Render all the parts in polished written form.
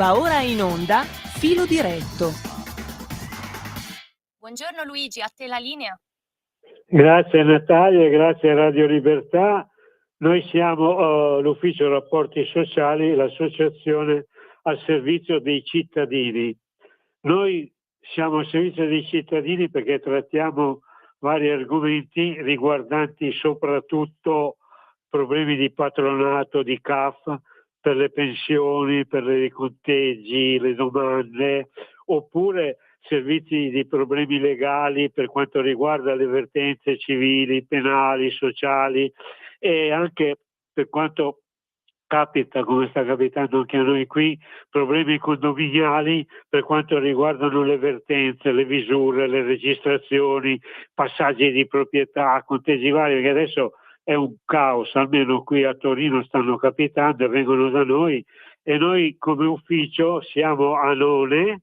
Va ora in onda Filo Diretto. Buongiorno Luigi, a te la linea. Grazie Natalia, grazie a Radio Libertà. Noi siamo l'Ufficio Rapporti Sociali, l'associazione al servizio dei cittadini. Noi siamo al servizio dei cittadini perché trattiamo vari argomenti riguardanti soprattutto problemi di patronato, di CAF, per le pensioni, per i conteggi, le domande, oppure servizi di problemi legali per quanto riguarda le vertenze civili, penali, sociali e anche per quanto capita, come sta capitando anche a noi qui, problemi condominiali per quanto riguardano le vertenze, le visure, le registrazioni, passaggi di proprietà, conteggi vari, perché adesso è un caos, almeno qui a Torino stanno capitando e vengono da noi, e noi come ufficio siamo a None,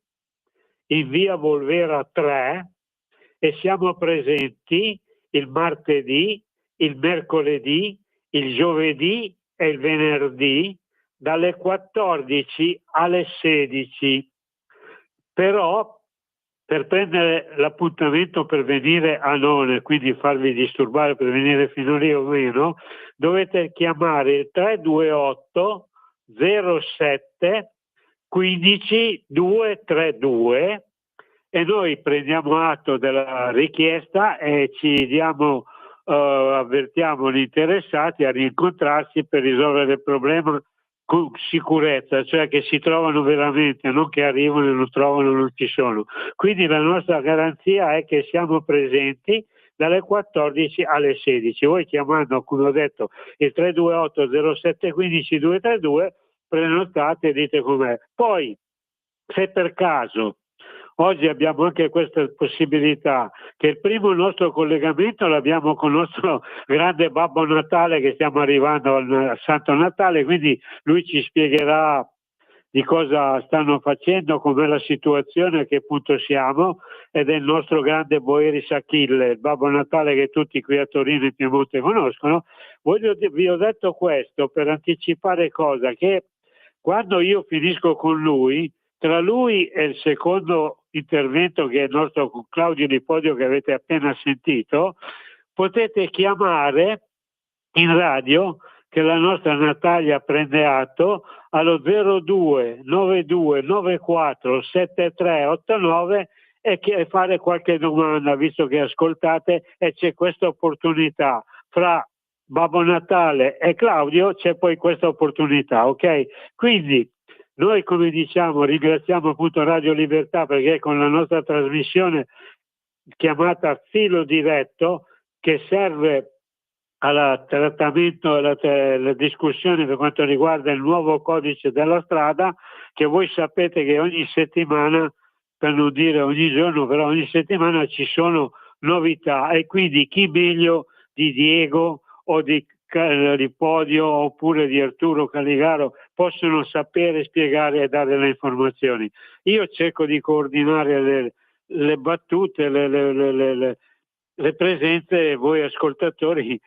in via Volvera 3, e siamo presenti il martedì, il mercoledì, il giovedì e il venerdì dalle 14 alle 16. Però per prendere l'appuntamento per venire a None, quindi farvi disturbare per venire fino lì o meno, dovete chiamare il 328 07 15 232 e noi prendiamo atto della richiesta e ci diamo, avvertiamo gli interessati a rincontrarsi per risolvere il problema con sicurezza, cioè che si trovano veramente, non che arrivano e non trovano, non ci sono. Quindi la nostra garanzia è che siamo presenti dalle 14 alle 16. Voi chiamando, come ho detto, il 328 07 15 232 prenotate e dite com'è. Poi, se per caso oggi abbiamo anche questa possibilità, che il primo nostro collegamento l'abbiamo con il nostro grande Babbo Natale, che stiamo arrivando al Santo Natale, quindi lui ci spiegherà di cosa stanno facendo, com'è la situazione, a che punto siamo, ed è il nostro grande Boeris Achille, il Babbo Natale che tutti qui a Torino e Piemonte conoscono. Vi ho detto questo per anticipare cosa, che quando io finisco con lui, tra lui e il secondo intervento, che è il nostro Claudio Lipodio che avete appena sentito, potete chiamare in radio, che la nostra Natalia prende atto, allo 02 92 94 7389 e fare qualche domanda, visto che ascoltate e c'è questa opportunità. Fra Babbo Natale e Claudio c'è poi questa opportunità, ok? Quindi noi, come diciamo, ringraziamo appunto Radio Libertà perché con la nostra trasmissione chiamata Filo Diretto, che serve al trattamento e alla discussione per quanto riguarda il nuovo codice della strada, che voi sapete che ogni settimana, per non dire ogni giorno, però ogni settimana ci sono novità, e quindi chi meglio di Diego o di Podio oppure di Arturo Caligaro possono sapere, spiegare e dare le informazioni. Io cerco di coordinare le battute, le presenze, voi ascoltatori,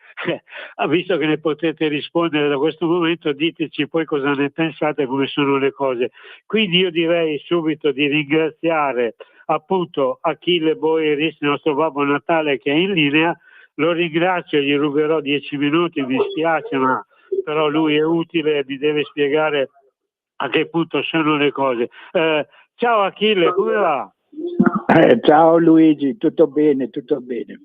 visto che ne potete rispondere da questo momento, diteci poi cosa ne pensate, come sono le cose. Quindi io direi subito di ringraziare appunto Achille Boeris, il nostro Babbo Natale, che è in linea. Lo ringrazio, gli ruberò 10 minuti, mi spiace, ma però lui è utile e vi deve spiegare a che punto sono le cose. Ciao Achille, come va? Ciao Luigi, tutto bene, tutto bene.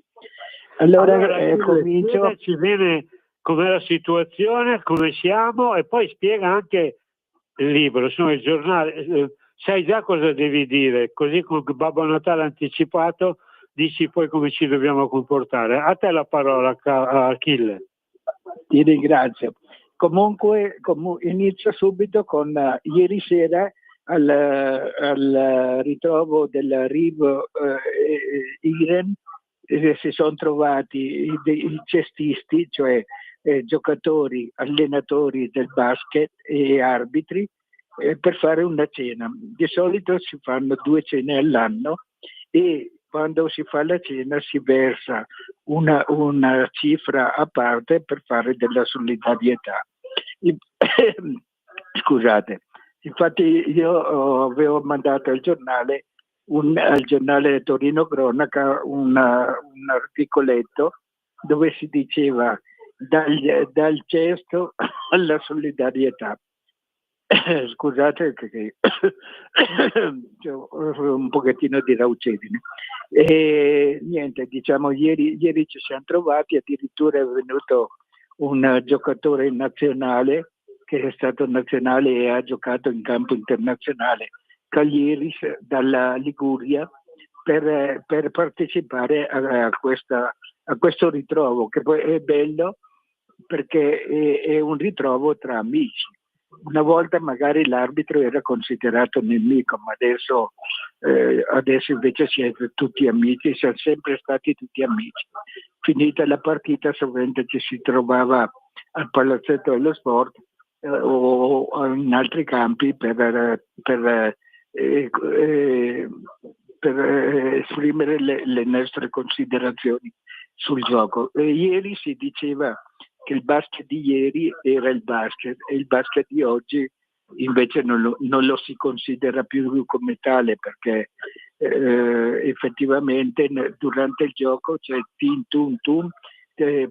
Allora Achille, comincio. Spiegaci bene com'è la situazione, come siamo, e poi spiega anche il libro, insomma il giornale. Sai già cosa devi dire, così come Babbo Natale ha anticipato, dici poi come ci dobbiamo comportare. A te la parola, Achille. Ti ringrazio. Comunque inizio subito con ieri sera al ritrovo del RIV Iren, si sono trovati i cestisti, cioè giocatori, allenatori del basket e arbitri, per fare una cena. Di solito si fanno 2 cene all'anno e quando si fa la cena si versa una cifra a parte per fare della solidarietà. Scusate. Infatti io avevo mandato al giornale Torino Cronaca un articoletto dove si diceva dal gesto alla solidarietà. Scusate che ho un pochettino di raucedine. E niente, diciamo, ieri ci siamo trovati, addirittura è venuto un giocatore nazionale che è stato nazionale e ha giocato in campo internazionale, Caglieris, dalla Liguria, per partecipare a questo ritrovo, che poi è bello perché è un ritrovo tra amici. Una volta magari l'arbitro era considerato nemico, ma adesso invece siete tutti amici, siamo sempre stati tutti amici. Finita la partita sovente ci si trovava al Palazzetto dello Sport o in altri campi per esprimere le nostre considerazioni sul gioco. Ieri si diceva che il basket di ieri era il basket e il basket di oggi invece non lo si considera più come tale, perché effettivamente durante il gioco c'è tin tum tum,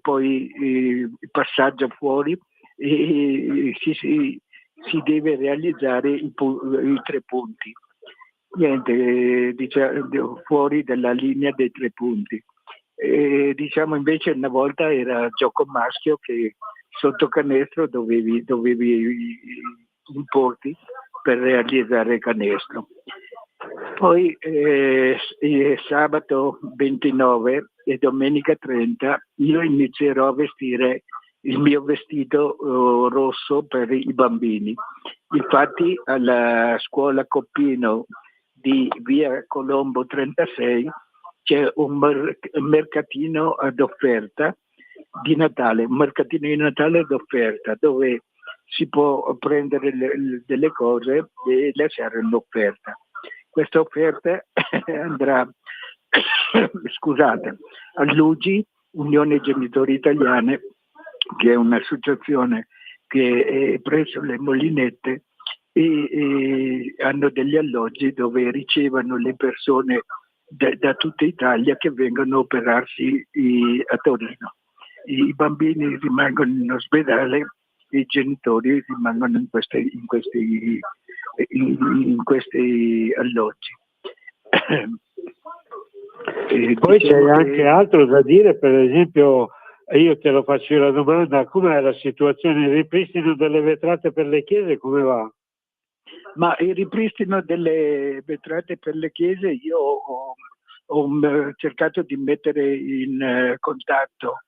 poi il passaggio fuori e si deve realizzare i 3 punti. Niente, diciamo, fuori dalla linea dei 3 punti. Diciamo invece una volta era gioco maschio che sotto canestro dovevi importi per realizzare canestro. Poi sabato 29 e domenica 30 io inizierò a vestire il mio vestito rosso per i bambini. Infatti alla scuola Coppino di via Colombo 36 c'è un mercatino ad offerta di Natale, un mercatino di Natale ad offerta dove si può prendere delle cose e lasciare un'offerta. Questa offerta andrà, scusate, all'UGI, Unione Genitori Italiane, che è un'associazione che è presso le Molinette e hanno degli alloggi dove ricevono le persone da tutta Italia che vengono a operarsi a Torino. I bambini rimangono in ospedale e i genitori rimangono in questi alloggi. Poi c'è anche altro da dire, per esempio, io te lo faccio la domanda: com'è la situazione, il ripristino delle vetrate per le chiese, come va? Ma il ripristino delle vetrate per le chiese io ho cercato di mettere in contatto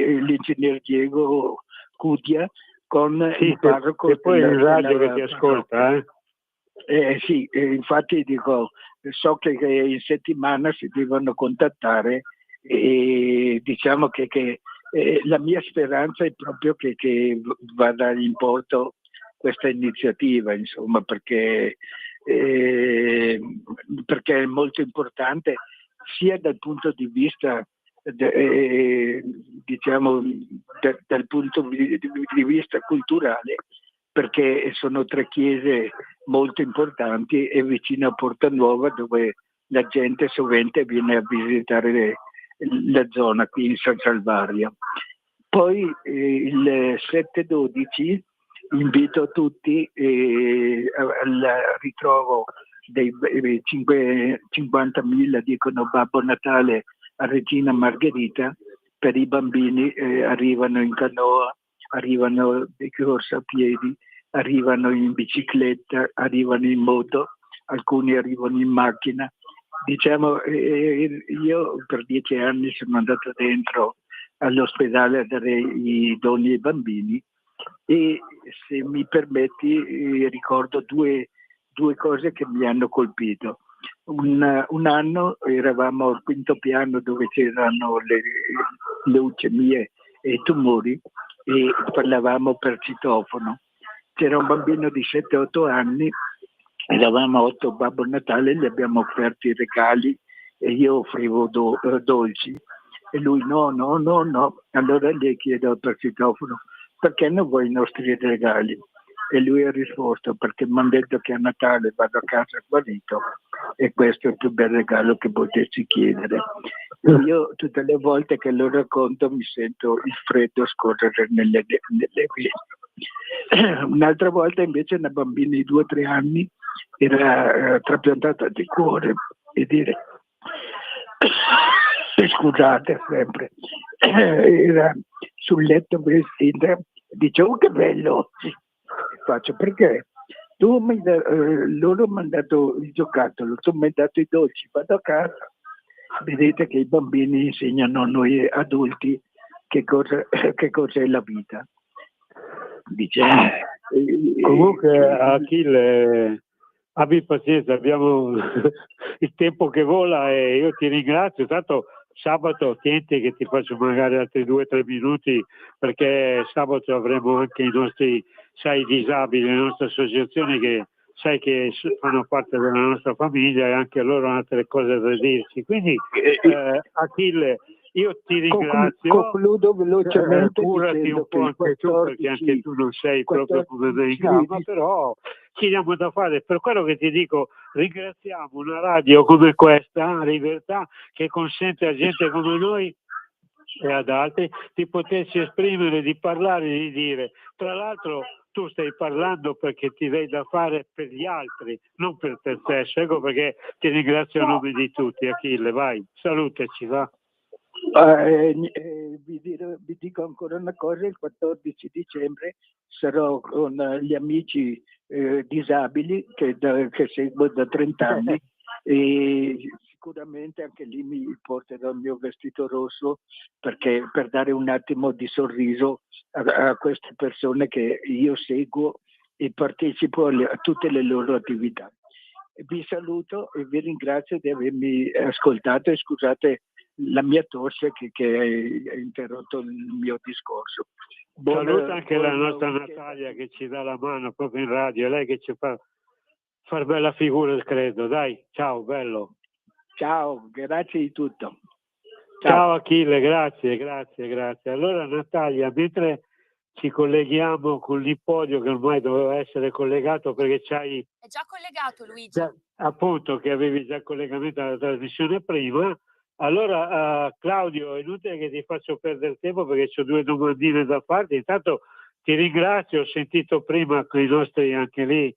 l'ingegner Diego Cudia con il parroco. E poi il radio che ti ascolta, sì, infatti dico, so che in settimana si devono contattare e diciamo che la mia speranza è proprio che vada in porto questa iniziativa, insomma, perché è molto importante sia dal punto di vista diciamo dal punto di vista culturale, perché sono 3 chiese molto importanti e vicino a Porta Nuova, dove la gente sovente viene a visitare la zona qui in San Salvario. Poi il 7-12 invito tutti al ritrovo dei 50.000, dicono, Babbo Natale a Regina Margherita. Per i bambini arrivano in canoa, arrivano di corsa a piedi, arrivano in bicicletta, arrivano in moto, alcuni arrivano in macchina. Diciamo, io per 10 anni sono andato dentro all'ospedale a dare i doni ai bambini e, se mi permetti, ricordo due cose che mi hanno colpito. Un anno eravamo al 5° piano dove c'erano le leucemie e i tumori e parlavamo per citofono. C'era un bambino di 7-8 anni, eravamo 8 Babbo Natale, gli abbiamo offerto i regali e io offrivo dolci e lui no. Allora gli chiedo per citofono: perché non vuoi i nostri regali? e lui ha risposto: perché mi hanno detto che a Natale vado a casa guarito e questo è il più bel regalo che potessi chiedere. Io tutte le volte che lo racconto mi sento il freddo scorrere nelle vene. Un'altra volta invece una bambina di 2 o 3 anni era trapiantata di cuore e dire scusate sempre, era sul letto vestita, dice: oh che bello, faccio perché loro mi hanno dato il giocattolo, tu mi hai dato i dolci, vado a casa. Vedete che i bambini insegnano a noi adulti che cos'è la vita. Dice, comunque Achille, abbi pazienza, abbiamo il tempo che vola e io ti ringrazio. Tanto sabato tienti che ti faccio magari altri 2 o 3 minuti, perché sabato avremo anche i nostri, sai, disabili, le nostre associazioni che sai che fanno parte della nostra famiglia e anche loro hanno altre cose da dirci. Quindi Achille, io ti ringrazio. Concludo velocemente. Curati un po' anche tu, perché anche tu non sei proprio come me in gamba, però ci diamo da fare. Per quello che ti dico, ringraziamo una radio come questa, Libertà, che consente a gente come noi e ad altri di potersi esprimere, di parlare, di dire. Tra l'altro tu stai parlando perché ti dai da fare per gli altri, non per te stesso. Ecco perché ti ringrazio a nome di tutti. Achille, vai, salutaci, va. Vi dico ancora una cosa: il 14 dicembre sarò con gli amici disabili che seguo da 30 anni e sicuramente anche lì mi porterò il mio vestito rosso, perché per dare un attimo di sorriso a queste persone che io seguo e partecipo a tutte le loro attività. Vi saluto e vi ringrazio di avermi ascoltato e scusate la mia tosse che ha interrotto il mio discorso. Saluta anche la nostra Natalia che ci dà la mano proprio in radio, è lei che ci fa far bella figura, credo. Dai, ciao, bello. Ciao, grazie di tutto. Ciao Achille, grazie. Allora Natalia, mentre ci colleghiamo con l'Ippodio, che ormai doveva essere collegato perché c'hai... È già collegato, Luigi. Già, appunto, che avevi già il collegamento alla trasmissione prima. Allora Claudio, è inutile che ti faccio perdere tempo perché ho 2 domandine da farti. Intanto ti ringrazio, ho sentito prima che i nostri, anche lì,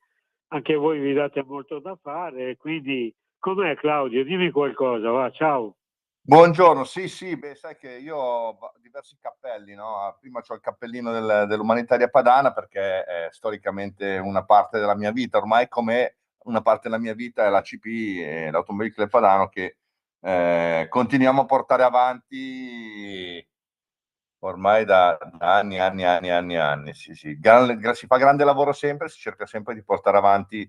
anche voi vi date molto da fare, quindi com'è Claudio? Dimmi qualcosa, va, ciao. Buongiorno, sì, beh, sai che io ho diversi cappelli, no? Prima c'ho il cappellino dell'Umanitaria Padana perché è storicamente una parte della mia vita, ormai come una parte della mia vita è l'ACP e l'Automobilicale Padano che continuiamo a portare avanti ormai da anni. Sì. Si fa grande lavoro sempre, si cerca sempre di portare avanti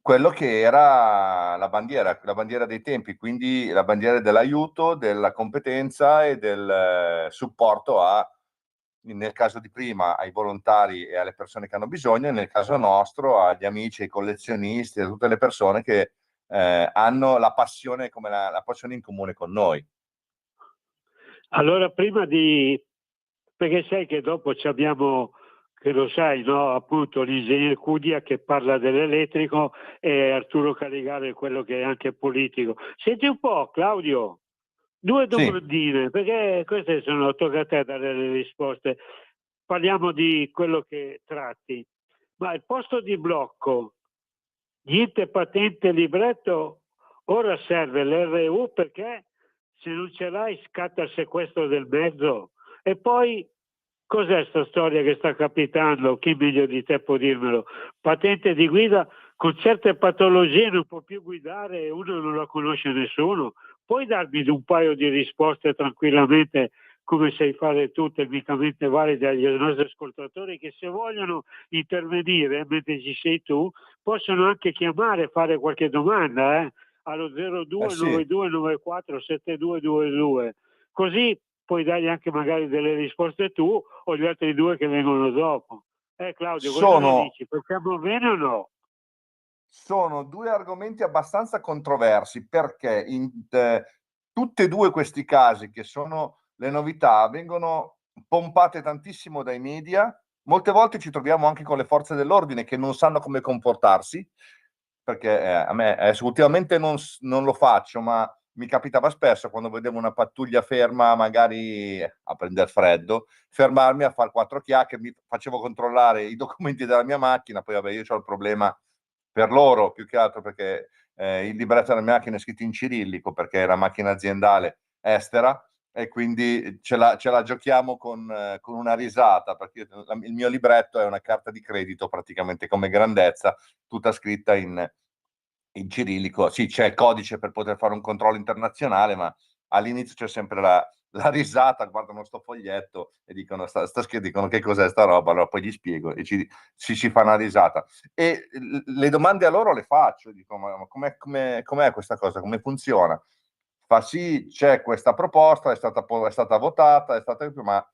quello che era la bandiera dei tempi, quindi la bandiera dell'aiuto, della competenza e del supporto nel caso di prima, ai volontari e alle persone che hanno bisogno, e nel caso nostro agli amici, ai collezionisti, a tutte le persone che hanno la passione come la passione in comune con noi. Allora, perché sai che dopo abbiamo, che lo sai, no? Appunto l'ingegner Cudia che parla dell'elettrico e Arturo Caligari quello che è anche politico. Senti un po', Claudio, 2 domandine, sì, perché queste sono, tocca a te dare le risposte. Parliamo di quello che tratti. Ma il posto di blocco, niente patente libretto, ora serve l'RU perché se non ce l'hai scatta il sequestro del mezzo. E poi cos'è sta storia che sta capitando? Chi meglio di te può dirmelo? Patente di guida con certe patologie non può più guidare e uno non la conosce nessuno. Puoi darmi un paio di risposte tranquillamente come sai fare tu, tecnicamente valide agli nostri ascoltatori che se vogliono intervenire mentre ci sei tu possono anche chiamare, fare qualche domanda allo 0292947222, così puoi dargli anche magari delle risposte tu o gli altri 2 che vengono dopo. Claudio, cosa ne dici? Facciamo bene o no? Sono 2 argomenti abbastanza controversi perché tutti e 2 questi casi che sono le novità vengono pompate tantissimo dai media molte volte ci troviamo anche con le forze dell'ordine che non sanno come comportarsi, perché a me ultimamente non lo faccio, ma mi capitava spesso quando vedevo una pattuglia ferma, magari a prendere freddo, fermarmi a fare 4 chiacchiere, mi facevo controllare i documenti della mia macchina, poi vabbè io ho il problema per loro più che altro perché il libretto della mia macchina è scritto in cirillico perché è la macchina aziendale estera e quindi ce la giochiamo con una risata perché il mio libretto è una carta di credito praticamente come grandezza, tutta scritta in cirillico. Sì, c'è il codice per poter fare un controllo internazionale, ma all'inizio c'è sempre la risata, guardano sto foglietto e dicono, dicono che cos'è sta roba, allora poi gli spiego e ci fa una risata. E le domande a loro le faccio, dico, ma com'è questa cosa, come funziona? Fa sì, c'è questa proposta, è stata votata, ma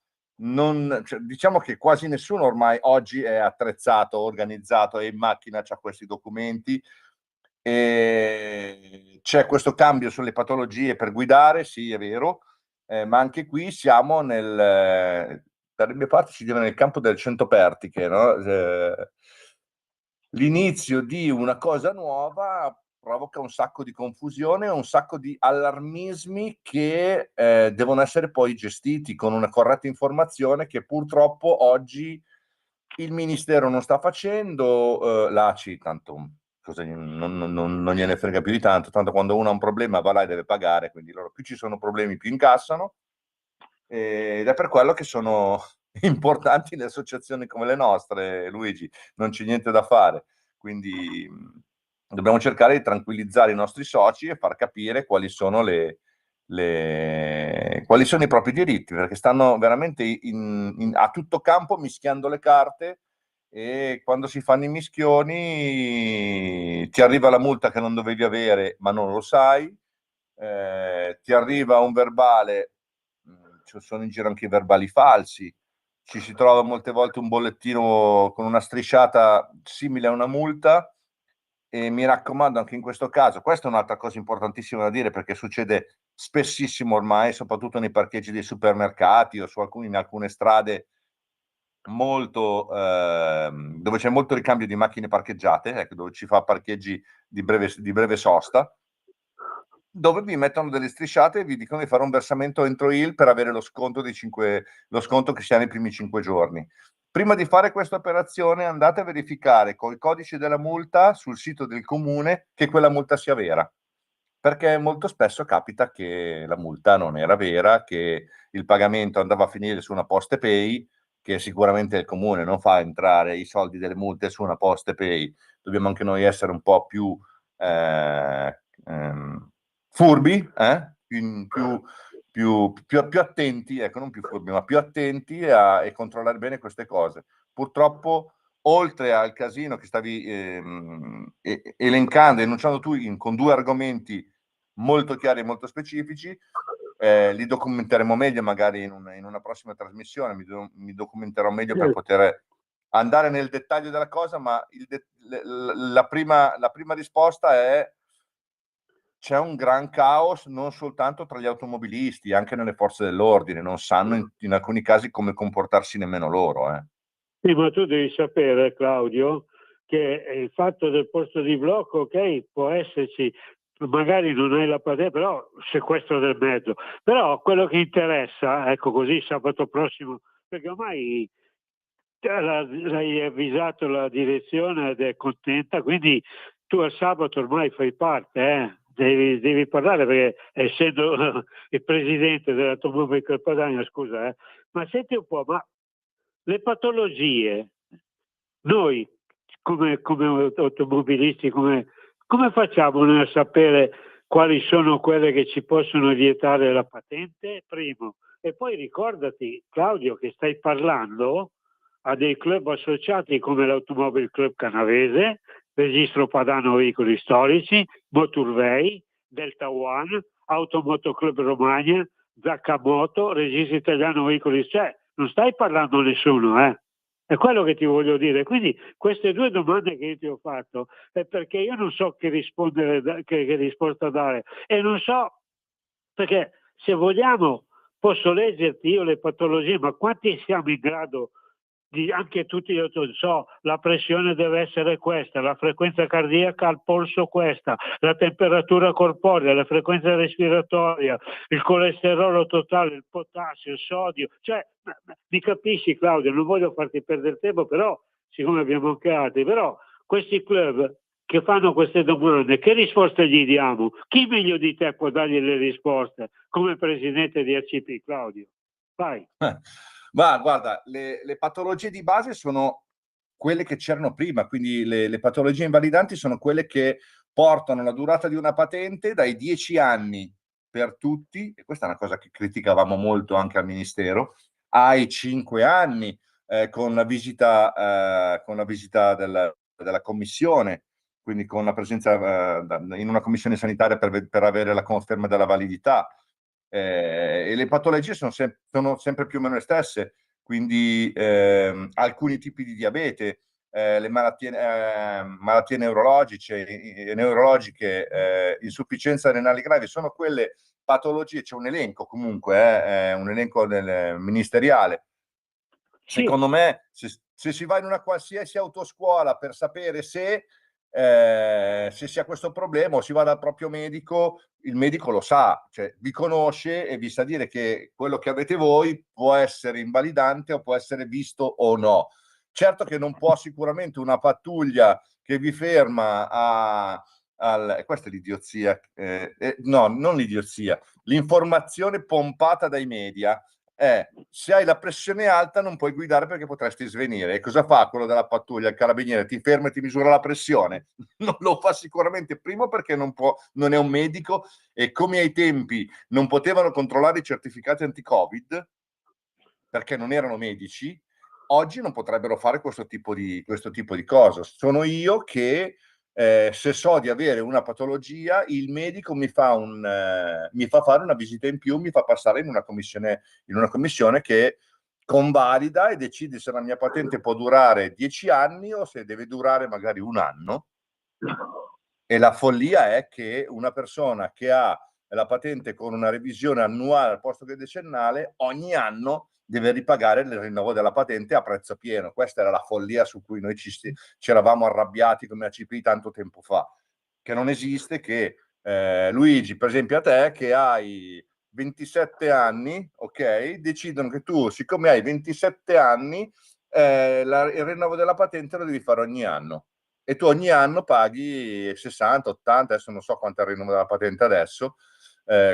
cioè, diciamo che quasi nessuno ormai oggi è attrezzato, organizzato e in macchina c'ha questi documenti. E c'è questo cambio sulle patologie per guidare, sì, è vero, ma anche qui siamo dalle mie parti si dice nel campo del centopertiche, no? L'inizio di una cosa nuova provoca un sacco di confusione, un sacco di allarmismi che devono essere poi gestiti con una corretta informazione che purtroppo oggi il Ministero non sta facendo, l'ACI tanto non gliene frega più di tanto quando uno ha un problema va là e deve pagare, quindi loro più ci sono problemi più incassano ed è per quello che sono importanti le associazioni come le nostre, Luigi, non c'è niente da fare, quindi dobbiamo cercare di tranquillizzare i nostri soci e far capire quali sono quali sono i propri diritti, perché stanno veramente a tutto campo mischiando le carte e quando si fanno i mischioni ti arriva la multa che non dovevi avere ma non lo sai, ti arriva un verbale, ci sono in giro anche i verbali falsi, ci si trova molte volte un bollettino con una strisciata simile a una multa e mi raccomando anche in questo caso, questa è un'altra cosa importantissima da dire perché succede spessissimo ormai, soprattutto nei parcheggi dei supermercati o in alcune strade dove c'è molto ricambio di macchine parcheggiate, ecco, dove ci fa parcheggi di breve sosta, dove vi mettono delle strisciate e vi dicono di fare un versamento entro il per avere lo sconto che si ha nei primi 5 giorni. Prima di fare questa operazione andate a verificare col codice della multa sul sito del comune che quella multa sia vera, perché molto spesso capita che la multa non era vera, che il pagamento andava a finire su una Postepay, che sicuramente il comune non fa entrare i soldi delle multe su una Postepay. Dobbiamo anche noi essere un po' più furbi, più attenti, ecco, non più furbi, ma più attenti e controllare bene queste cose. Purtroppo, oltre al casino che stavi elencando, enunciando tu con 2 argomenti molto chiari e molto specifici, li documenteremo meglio magari in una prossima trasmissione, mi documenterò meglio per poter andare nel dettaglio della cosa, ma la prima risposta è: c'è un gran caos non soltanto tra gli automobilisti, anche nelle forze dell'ordine, non sanno in alcuni casi come comportarsi nemmeno loro. Sì, ma tu devi sapere, Claudio, che il fatto del posto di blocco, ok, può esserci, magari non hai la patente, però sequestro del mezzo. Però quello che interessa, ecco così sabato prossimo, perché ormai l'hai avvisato la direzione ed è contenta, quindi tu al sabato ormai fai parte, devi parlare perché essendo il presidente dell'Automobile Club Padania, scusa, ma senti un po', ma le patologie, noi come automobilisti, come facciamo noi a sapere quali sono quelle che ci possono vietare la patente? Primo. E poi ricordati, Claudio, che stai parlando a dei club associati come l'Automobile Club Canavese, Registro Padano Veicoli Storici, Moturvei, Delta One, Automoto Club Romagna, Zaccamoto, Registro Italiano Veicoli, cioè non stai parlando a nessuno, È quello che ti voglio dire. Quindi queste 2 domande che io ti ho fatto è perché io non so che rispondere, che risposta dare, e non so, perché se vogliamo posso leggerti io le patologie, ma quanti siamo in grado anche tutti so, la pressione deve essere questa, la frequenza cardiaca al polso questa, la temperatura corporea, la frequenza respiratoria, il colesterolo totale, il potassio, il sodio, cioè mi capisci Claudio, non voglio farti perdere tempo, però siccome abbiamo anche altri, però questi club che fanno queste domande, che risposte gli diamo? Chi meglio di te può dargli le risposte come presidente di ACP, Claudio? Vai. Ma guarda, le patologie di base sono quelle che c'erano prima, quindi le patologie invalidanti sono quelle che portano la durata di una patente dai 10 anni per tutti, e questa è una cosa che criticavamo molto anche al Ministero, ai 5 anni con la visita della commissione, quindi con la presenza in una commissione sanitaria per avere la conferma della validità. E le patologie sono sempre più o meno le stesse, quindi alcuni tipi di diabete, le malattie neurologiche, insufficienza renali gravi, sono quelle patologie, c'è un elenco comunque, un elenco ministeriale. Sì. Secondo me, se si va in una qualsiasi autoscuola per sapere se si ha questo problema o si va dal proprio medico, il medico lo sa, cioè vi conosce e vi sa dire che quello che avete voi può essere invalidante o può essere visto o no. Certo che non può sicuramente una pattuglia che vi ferma questa è l'idiozia, no, non l'idiozia, l'informazione pompata dai media. Se hai la pressione alta non puoi guidare perché potresti svenire. E cosa fa quello della pattuglia, il carabiniere? Ti ferma e ti misura la pressione? Non lo fa sicuramente, primo perché non è un medico, e come ai tempi non potevano controllare i certificati anti-Covid perché non erano medici, oggi non potrebbero fare questo tipo di cosa. Sono io che se so di avere una patologia, il medico mi fa fare una visita in più, mi fa passare in una commissione che convalida e decide se la mia patente può durare 10 anni o se deve durare magari un anno. E la follia è che una persona che ha la patente con una revisione annuale al posto che decennale, ogni anno deve ripagare il rinnovo della patente a prezzo pieno. Questa era la follia su cui noi ci eravamo arrabbiati come ACP tanto tempo fa, che non esiste, che Luigi, per esempio a te che hai 27 anni, ok, decidono che tu, siccome hai 27 anni, il rinnovo della patente lo devi fare ogni anno. E tu ogni anno paghi 60, 80, adesso non so quanto è il rinnovo della patente adesso,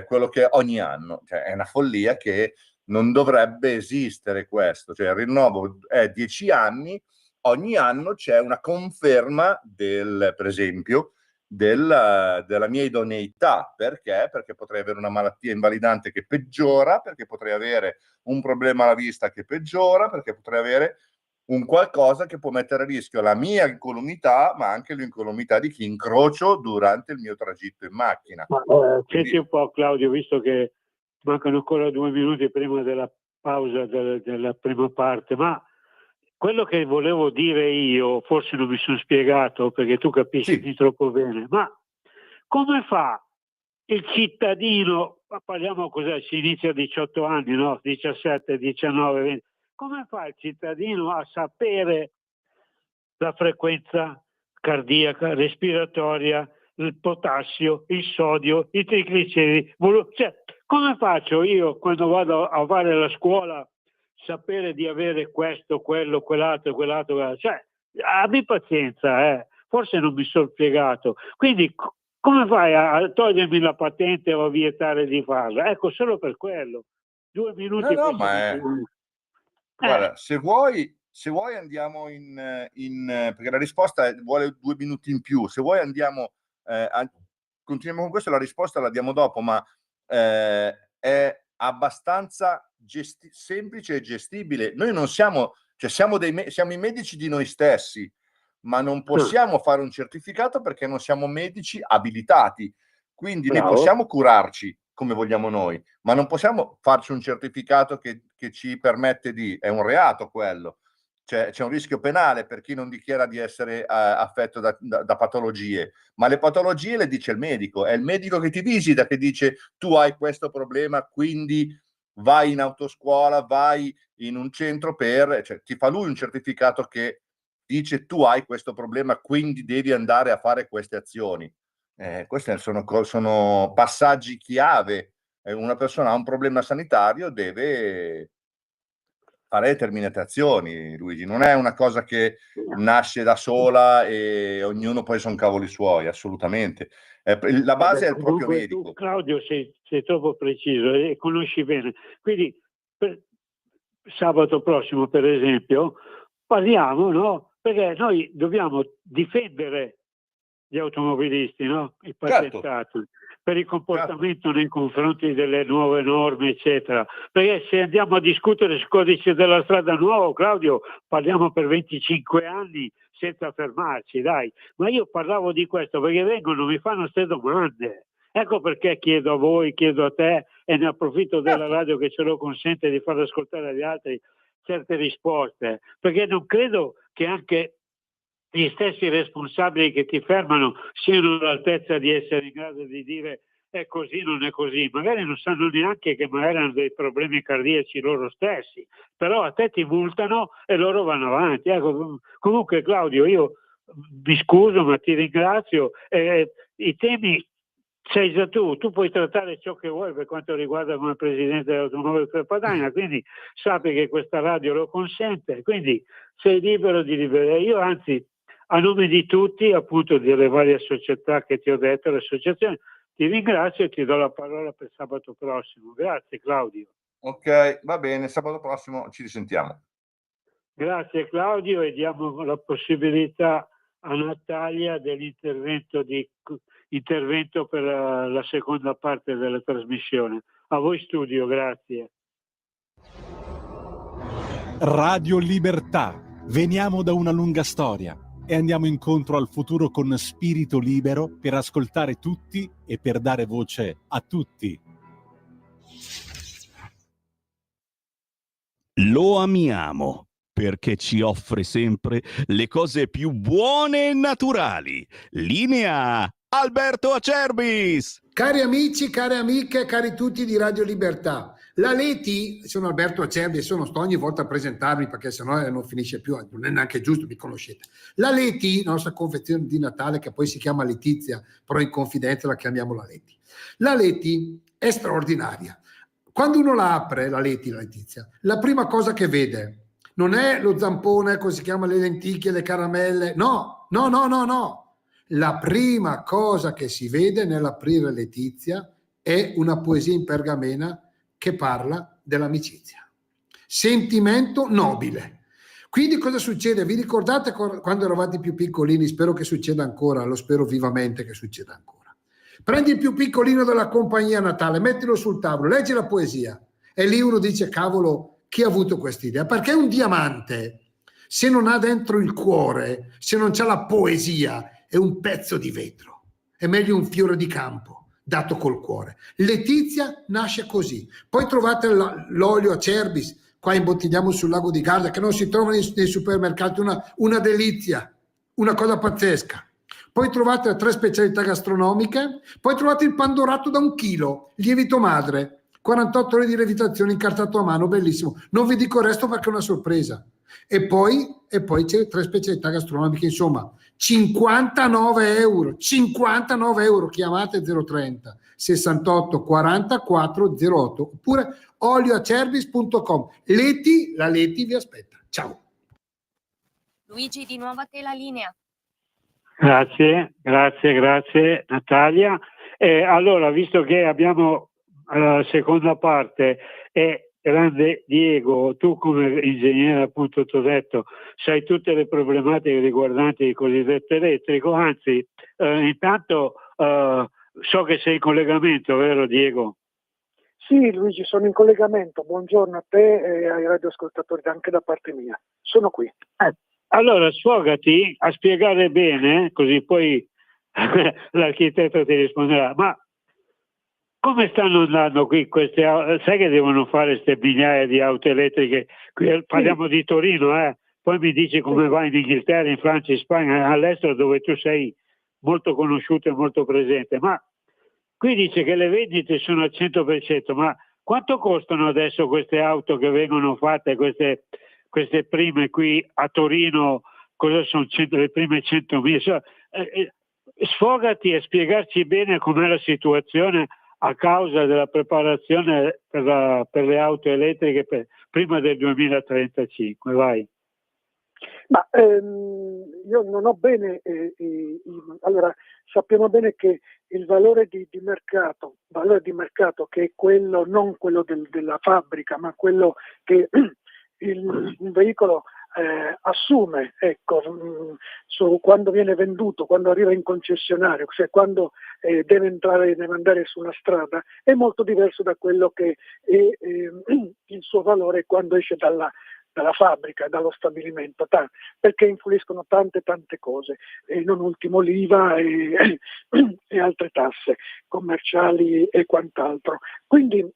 quello che è ogni anno. Cioè, è una follia che non dovrebbe esistere questo. Cioè, il rinnovo è 10 anni, ogni anno c'è una conferma per esempio, della mia idoneità. Perché? Perché potrei avere una malattia invalidante che peggiora, perché potrei avere un problema alla vista che peggiora, perché potrei avere un qualcosa che può mettere a rischio la mia incolumità, ma anche l'incolumità di chi incrocio durante il mio tragitto in macchina. Senti un po', Claudio, visto che mancano ancora 2 minuti prima della pausa della prima parte, ma quello che volevo dire io, forse non mi sono spiegato perché tu capisci troppo bene, ma come fa il cittadino, parliamo cos'è, si inizia a 18 anni, no? 17, 19, 20, come fa il cittadino a sapere la frequenza cardiaca, respiratoria, il potassio, il sodio, i trigliceridi? Cioè, come faccio io quando vado a fare la scuola sapere di avere questo, quello, quell'altro? Cioè, abbi pazienza, forse non mi sono spiegato. Quindi come fai a togliermi la patente o a vietare di farlo? Ecco, solo per quello. 2 minuti. No, ma guarda, se vuoi andiamo perché la risposta vuole 2 minuti in più. Se vuoi andiamo, continuiamo con questo, la risposta la diamo dopo, ma è abbastanza semplice e gestibile. Noi non siamo, cioè siamo i medici di noi stessi, ma non possiamo fare un certificato perché non siamo medici abilitati. Quindi noi possiamo curarci come vogliamo noi, ma non possiamo farci un certificato che ci permette è un reato quello. C'è un rischio penale per chi non dichiara di essere affetto da patologie, ma le patologie le dice il medico, è il medico che ti visita che dice tu hai questo problema, quindi vai in autoscuola, vai in un centro cioè ti fa lui un certificato che dice tu hai questo problema, quindi devi andare a fare queste azioni. Questi sono passaggi chiave. Una persona ha un problema sanitario, deve fare determinate azioni, Luigi. Non è una cosa che nasce da sola e ognuno poi sono cavoli suoi, assolutamente. La base è il proprio medico. Tu, Claudio, sei troppo preciso e conosci bene. Quindi sabato prossimo, per esempio, parliamo, no? Perché noi dobbiamo difendere gli automobilisti, no? I patentati, per il comportamento nei confronti delle nuove norme, eccetera. Perché se andiamo a discutere sul codice della strada nuovo, Claudio, parliamo per 25 anni senza fermarci, dai. Ma io parlavo di questo perché mi fanno queste domande. Ecco perché chiedo a voi, chiedo a te, e ne approfitto della radio che ce lo consente di far ascoltare agli altri certe risposte, perché non credo che anche gli stessi responsabili che ti fermano siano all'altezza di essere in grado di dire è così, non è così. Magari non sanno neanche che magari hanno dei problemi cardiaci loro stessi, però a te ti multano e loro vanno avanti. Ecco, comunque Claudio, io mi scuso ma ti ringrazio. I temi sei già tu puoi trattare ciò che vuoi per quanto riguarda come presidente dell'Automobile Club Padania, quindi sappi che questa radio lo consente, quindi sei libero di liberare. Io anzi, a nome di tutti, appunto delle varie società che ti ho detto, le associazioni, ti ringrazio e ti do la parola per sabato prossimo. Grazie Claudio. Ok, va bene, sabato prossimo ci risentiamo. Grazie Claudio e diamo la possibilità a Natalia dell'intervento per la seconda parte della trasmissione. A voi studio, grazie. Radio Libertà. Veniamo da una lunga storia e andiamo incontro al futuro con spirito libero per ascoltare tutti e per dare voce a tutti. Lo amiamo perché ci offre sempre le cose più buone e naturali. Linea Alberto Acerbis. Cari amici, care amiche, cari tutti di Radio Libertà. La Leti, sono Alberto Acerbis, sto ogni volta a presentarmi perché sennò non finisce più, non è neanche giusto, mi conoscete. La Leti, la nostra confezione di Natale, che poi si chiama Letizia, però in confidenza la chiamiamo la Leti. La Leti è straordinaria. Quando uno la apre, la Letizia, la prima cosa che vede non è lo zampone, come si chiama, le lenticchie, le caramelle, no. La prima cosa che si vede nell'aprire Letizia è una poesia in pergamena che parla dell'amicizia. Sentimento nobile. Quindi cosa succede? Vi ricordate quando eravate più piccolini? Spero che succeda ancora, lo spero vivamente che succeda ancora. Prendi il più piccolino della compagnia Natale, mettilo sul tavolo, leggi la poesia e lì uno dice cavolo, chi ha avuto quest'idea? Perché un diamante, se non ha dentro il cuore, se non c'ha la poesia, è un pezzo di vetro. È meglio un fiore di campo dato col cuore. Letizia nasce così. Poi trovate l'olio Acerbis, qua imbottigliamo sul lago di Garda, che non si trova nei supermercati, una delizia, una cosa pazzesca. Poi trovate le 3 specialità gastronomiche, poi trovate il pandorato da 1 chilo, lievito madre, 48 ore di lievitazione incartato a mano, bellissimo. Non vi dico il resto perché è una sorpresa. E poi c'è le 3 specialità gastronomiche, insomma, 59 euro, chiamate 030 68 40 408 oppure olioacerbis.com. La Leti vi aspetta. Ciao. Luigi, di nuovo a te la linea. Grazie Natalia. Allora, visto che abbiamo la seconda parte grande Diego, tu come ingegnere appunto ti ho detto, sai tutte le problematiche riguardanti il cosiddetto elettrico, anzi intanto so che sei in collegamento, vero Diego? Sì Luigi, sono in collegamento, buongiorno a te e ai radioascoltatori anche da parte mia, sono qui. Allora sfogati a spiegare bene, così poi l'architetto ti risponderà, ma come stanno andando qui queste auto? Sai che devono fare queste migliaia di auto elettriche? Qui parliamo di Torino, poi mi dici come va in Inghilterra, in Francia, in Spagna, all'estero dove tu sei molto conosciuto e molto presente. Ma qui dice che le vendite sono al 100%, ma quanto costano adesso queste auto che vengono fatte, queste prime qui a Torino? Cosa sono le prime 100.000? Sfogati e spiegarci bene com'è la situazione a causa della preparazione per le auto elettriche prima del 2035. Vai. Ma io non ho bene, allora sappiamo bene che il valore di mercato che è quello, non quello della fabbrica, ma quello che il veicolo assume, ecco, quando viene venduto, quando arriva in concessionario, cioè quando deve andare su una strada, è molto diverso da quello che è il suo valore quando esce dalla fabbrica, dallo stabilimento, perché influiscono tante cose, e non ultimo l'IVA e altre tasse commerciali e quant'altro. Quindi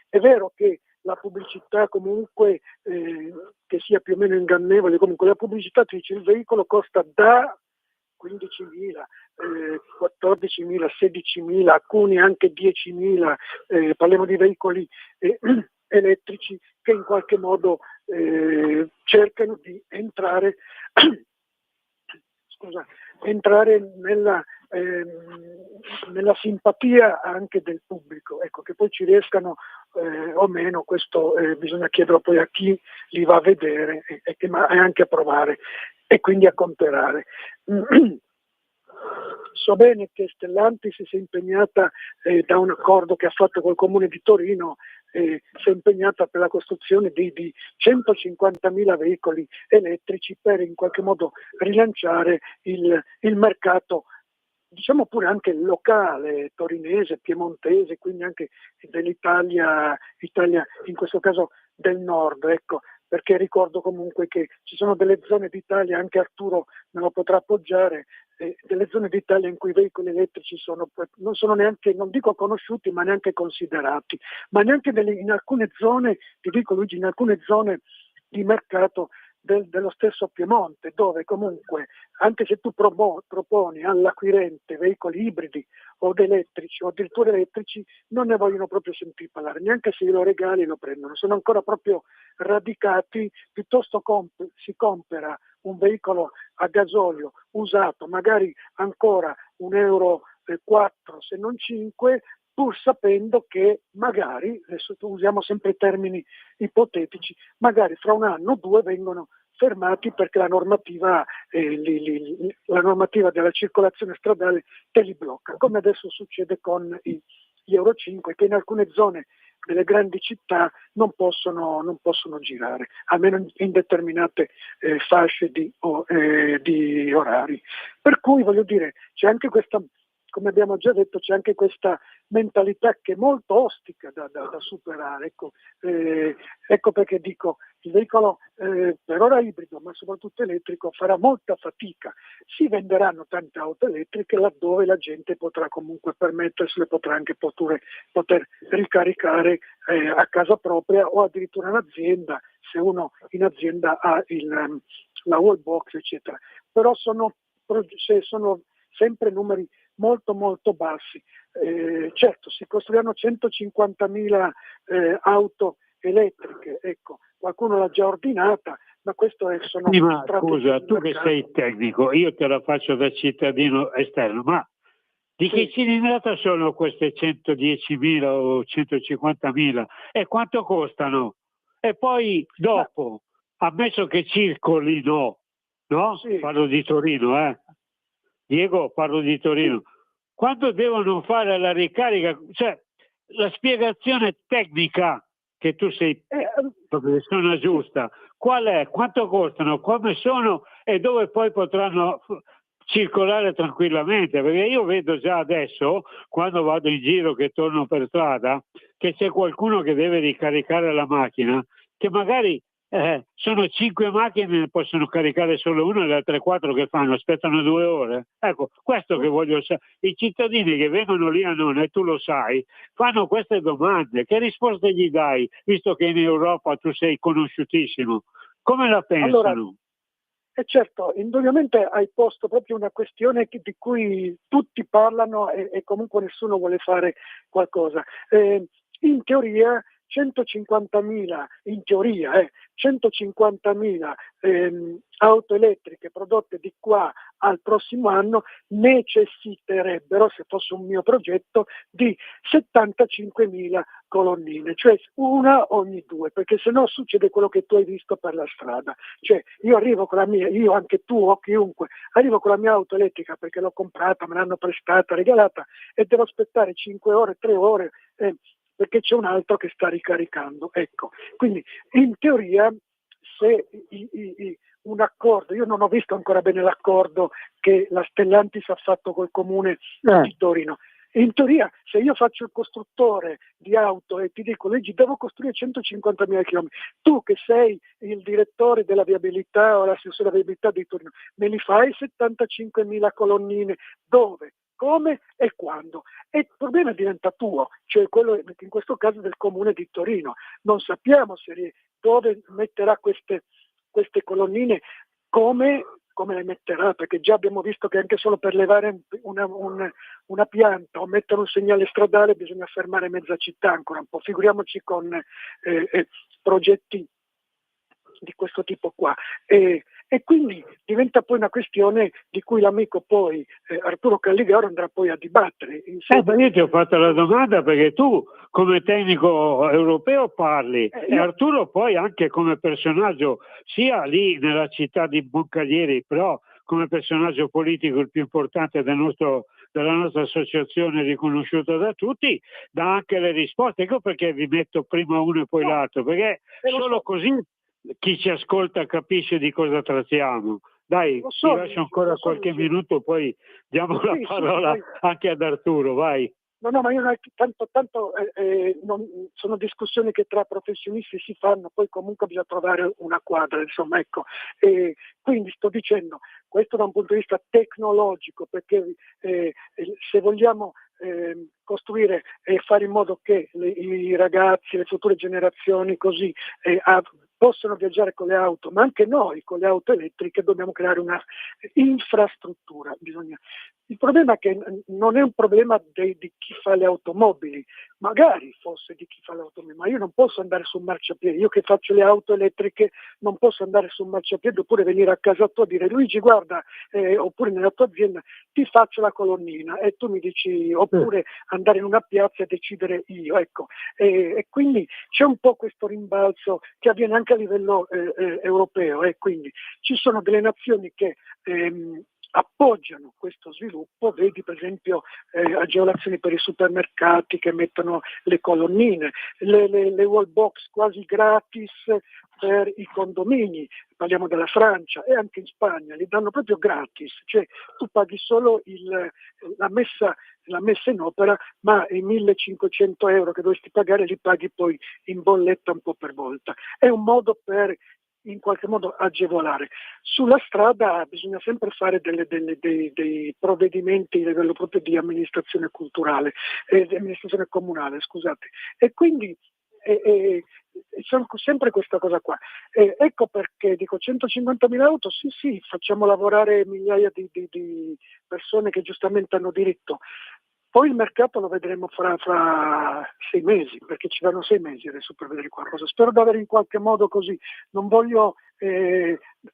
è vero che la pubblicità comunque, che sia più o meno ingannevole, comunque la pubblicità ti dice il veicolo costa da 15.000, 14.000, 16.000, alcuni anche 10.000, parliamo di veicoli elettrici che in qualche modo cercano di entrare nella simpatia anche del pubblico, ecco, che poi ci riescano o meno, questo bisogna chiederlo poi a chi li va a vedere e anche a provare e quindi a comprare. So bene che Stellantis si è impegnata da un accordo che ha fatto col Comune di Torino, si è impegnata per la costruzione di 150.000 veicoli elettrici per in qualche modo rilanciare il mercato, diciamo pure anche locale, torinese, piemontese, quindi anche Italia in questo caso del nord, ecco, perché ricordo comunque che ci sono delle zone d'Italia, anche Arturo me lo potrà appoggiare, delle zone d'Italia in cui i veicoli elettrici non sono neanche, non dico conosciuti, ma neanche considerati, ma neanche in alcune zone, ti dico Luigi, in alcune zone di mercato dello stesso Piemonte, dove comunque anche se tu proponi all'acquirente veicoli ibridi o elettrici o addirittura elettrici, non ne vogliono proprio sentire parlare, neanche se glielo regali lo prendono, sono ancora proprio radicati, piuttosto si compra un veicolo a gasolio usato, magari ancora €1,4 se non 5, pur sapendo che magari, adesso usiamo sempre termini ipotetici, magari fra un anno o due vengono fermati perché la normativa della circolazione stradale te li blocca, come adesso succede con gli Euro 5, che in alcune zone delle grandi città non possono girare, almeno in determinate fasce di orari. Per cui voglio dire, c'è anche questa, come abbiamo già detto, c'è anche questa mentalità che è molto ostica da superare. Ecco perché dico, il veicolo per ora ibrido, ma soprattutto elettrico, farà molta fatica. Si venderanno tante auto elettriche laddove la gente potrà comunque permettersele, potrà anche poter ricaricare a casa propria o addirittura in azienda, se uno in azienda ha la wallbox, eccetera. Però sono sempre numeri molto molto bassi. Certo, si costruiranno 150.000 auto elettriche, ecco, qualcuno l'ha già ordinata, ma questo sono sì, ma scusa, tu che sei tecnico, io te la faccio da cittadino esterno, ma di che cilindrata sono queste 110.000 o 150.000 e quanto costano? E poi dopo, ammesso che circolino, no? Sì. Parlo di Torino, Diego, parlo di Torino. Quando devono fare la ricarica, cioè la spiegazione tecnica che tu sei persona giusta, qual è? Quanto costano? Come sono? E dove poi potranno circolare tranquillamente? Perché io vedo già adesso, quando vado in giro, che torno per strada, che c'è qualcuno che deve ricaricare la macchina, che magari sono 5 macchine, ne possono caricare solo una e le altre 4 che fanno? Aspettano 2 ore. Ecco, questo che voglio sapere. I cittadini che vengono lì a Nona, e tu lo sai, fanno queste domande. Che risposte gli dai, visto che in Europa tu sei conosciutissimo? Come la pensano? Allora, certo, indubbiamente hai posto proprio una questione di cui tutti parlano e comunque nessuno vuole fare qualcosa. in teoria 150.000, in teoria, 150.000 auto elettriche prodotte di qua al prossimo anno necessiterebbero, se fosse un mio progetto, di 75.000 colonnine, cioè una ogni due, perché se no succede quello che tu hai visto per la strada. Cioè io arrivo con la mia, io anche tu o chiunque, arrivo con la mia auto elettrica perché l'ho comprata, me l'hanno prestata, regalata e devo aspettare 5 ore, 3 ore perché c'è un altro che sta ricaricando. Ecco, quindi in teoria se un accordo, io non ho visto ancora bene l'accordo che la Stellantis ha fatto col comune di Torino. In teoria, se io faccio il costruttore di auto e ti dico, leggi, devo costruire 150.000 km, tu che sei il direttore della viabilità o l'assessore della viabilità di Torino, me li fai 75.000 colonnine? Dove? Come e quando? E il problema diventa tuo, cioè quello in questo caso del comune di Torino. Non sappiamo dove metterà queste colonnine, come le metterà, perché già abbiamo visto che anche solo per levare una pianta o mettere un segnale stradale bisogna fermare mezza città ancora un po', figuriamoci con progetti di questo tipo qua. E quindi diventa poi una questione di cui l'amico poi Arturo Calligaro andrà poi a dibattere. Io ti ho fatto la domanda perché tu come tecnico europeo parli e Arturo poi anche come personaggio sia lì nella città di Moncalieri, però come personaggio politico il più importante della nostra associazione riconosciuta da tutti, dà anche le risposte. Ecco perché vi metto prima uno e poi l'altro, perché solo così chi ci ascolta capisce di cosa trattiamo. Dai, ti lascio ancora qualche minuto, poi diamo la parola anche ad Arturo, vai. No, ma io tanto sono discussioni che tra professionisti si fanno, poi comunque bisogna trovare una quadra, insomma, ecco. Quindi sto dicendo, questo da un punto di vista tecnologico, perché se vogliamo costruire e fare in modo che i ragazzi, le future generazioni così possono viaggiare con le auto, ma anche noi con le auto elettriche dobbiamo creare una infrastruttura. Il problema è che non è un problema di chi fa le automobili, magari fosse di chi fa le automobili, ma io non posso andare su un marciapiede, io che faccio le auto elettriche non posso andare su un marciapiede oppure venire a casa tua e dire Luigi guarda, oppure nella tua azienda ti faccio la colonnina e tu mi dici, oppure andare in una piazza e decidere io, ecco. E quindi c'è un po' questo rimbalzo che avviene anche a livello europeo e quindi ci sono delle nazioni che appoggiano questo sviluppo, vedi per esempio agevolazioni per i supermercati che mettono le colonnine, le wall box quasi gratis per i condomini, parliamo della Francia e anche in Spagna, li danno proprio gratis, cioè tu paghi solo la messa in opera, ma i 1.500 euro che dovresti pagare li paghi poi in bolletta un po' per volta. È un modo per in qualche modo agevolare. Sulla strada bisogna sempre fare dei provvedimenti a livello proprio di amministrazione culturale, di amministrazione comunale, scusate. E quindi sono sempre questa cosa qua. Ecco perché dico 150.000 auto, sì, facciamo lavorare migliaia di persone che giustamente hanno diritto. Poi il mercato lo vedremo fra 6 mesi, perché ci vanno 6 mesi adesso per vedere qualcosa. Spero di avere in qualche modo così. Non voglio,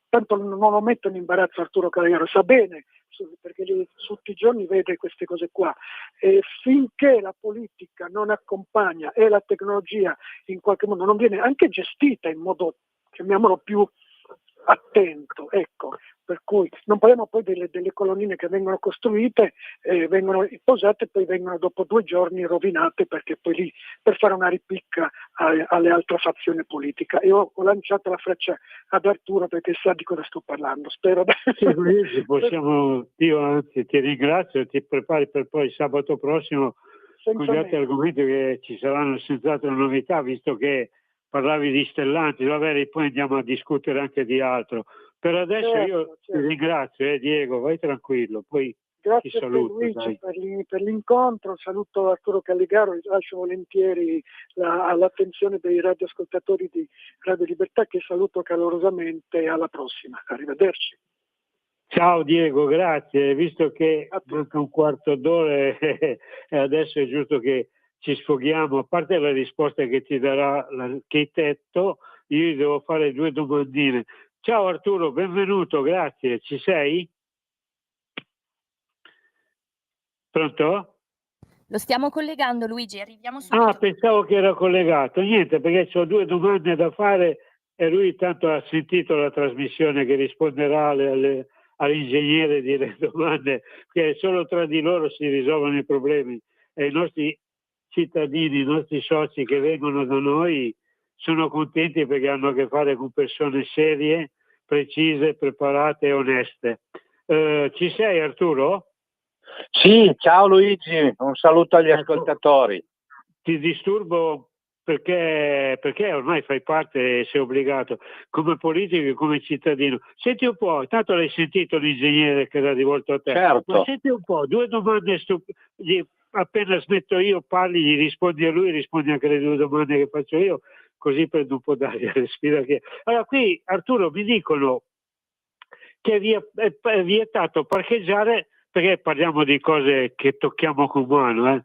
tanto non lo metto in imbarazzo Arturo Calligaro, sa bene, perché lui tutti i giorni vede queste cose qua. Finché la politica non accompagna e la tecnologia in qualche modo non viene anche gestita in modo, chiamiamolo, più attento, ecco. Per cui non parliamo poi delle colonnine che vengono costruite, vengono posate e poi vengono dopo 2 giorni rovinate perché poi lì per fare una ripicca alle altre fazioni politica. E ho lanciato la freccia ad Arturo perché sa di cosa sto parlando. Spero io anzi ti ringrazio e ti prepari per poi sabato prossimo con gli altri argomenti che ci saranno senz'altro novità, visto che parlavi di Stellantis, vabbè, poi andiamo a discutere anche di altro. Per adesso io ti ringrazio, Diego, vai tranquillo, poi grazie ti saluto. Luigi per l'incontro, saluto Arturo Calligaro e lascio volentieri all'attenzione dei radioascoltatori di Radio Libertà che saluto calorosamente, alla prossima, arrivederci. Ciao Diego, grazie, visto che manca un quarto d'ora e adesso è giusto che ci sfoghiamo, a parte la risposta che ti darà l'architetto, io gli devo fare 2 domandine. Ciao Arturo, benvenuto, grazie. Ci sei? Pronto? Lo stiamo collegando, Luigi, arriviamo subito. Ah, pensavo che era collegato. Niente, perché ho 2 domande da fare e lui tanto ha sentito la trasmissione che risponderà all'ingegnere dire domande, che solo tra di loro si risolvono i problemi e i nostri cittadini, i nostri soci che vengono da noi sono contenti perché hanno a che fare con persone serie, precise, preparate e oneste. Ci sei Arturo? Sì, ciao Luigi, un saluto agli Ecco. ascoltatori. Ti disturbo perché ormai fai parte e sei obbligato come politico e come cittadino. Senti un po', tanto l'hai sentito l'ingegnere che era rivolto a te, Certo. ma senti un po', 2 domande appena smetto io parli, gli rispondi a lui, rispondi anche alle 2 domande che faccio io, così prendo un po' d'aria, respira che... Allora qui Arturo mi dicono che è vietato parcheggiare, perché parliamo di cose che tocchiamo con mano,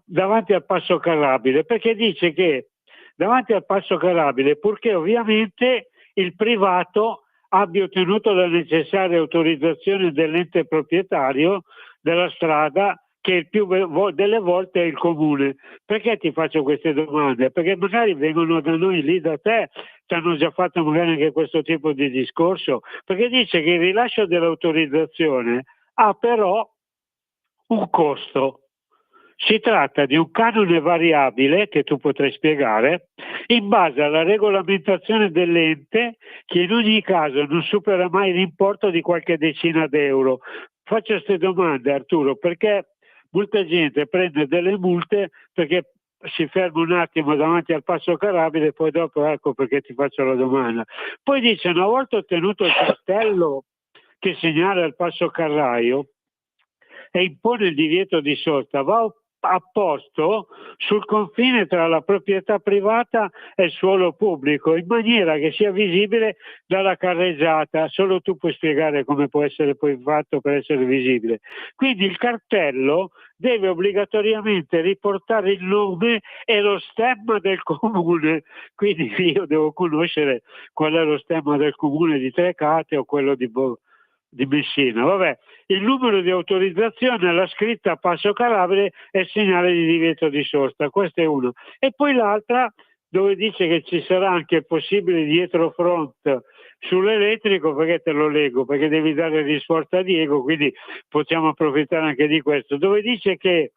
davanti al passo carrabile, perché dice che davanti al passo carrabile, purché ovviamente il privato abbia ottenuto la necessaria autorizzazione dell'ente proprietario della strada, che il più delle volte è il comune. Perché ti faccio queste domande? Perché magari vengono da noi lì da te, ti hanno già fatto magari anche questo tipo di discorso, perché dice che il rilascio dell'autorizzazione ha però un costo. Si tratta di un canone variabile che tu potrai spiegare in base alla regolamentazione dell'ente, che in ogni caso non supera mai l'importo di qualche decina d'euro. Faccio queste domande Arturo perché molta gente prende delle multe perché si ferma un attimo davanti al passo carrabile e poi dopo ecco perché ti faccio la domanda. Poi dice una volta ottenuto il cartello che segnala il passo carraio e impone il divieto di sosta, va apposto sul confine tra la proprietà privata e il suolo pubblico in maniera che sia visibile dalla carreggiata. Solo tu puoi spiegare come può essere poi fatto per essere visibile. Quindi il cartello deve obbligatoriamente riportare il nome e lo stemma del comune, quindi io devo conoscere qual è lo stemma del comune di Trecate o quello di Messina. Vabbè, il numero di autorizzazione, la scritta passo carrabile e il segnale di divieto di sosta, questo è uno. E poi l'altra dove dice che ci sarà anche il possibile dietro front sull'elettrico, perché te lo leggo, perché devi dare risposta a Diego, quindi possiamo approfittare anche di questo, dove dice che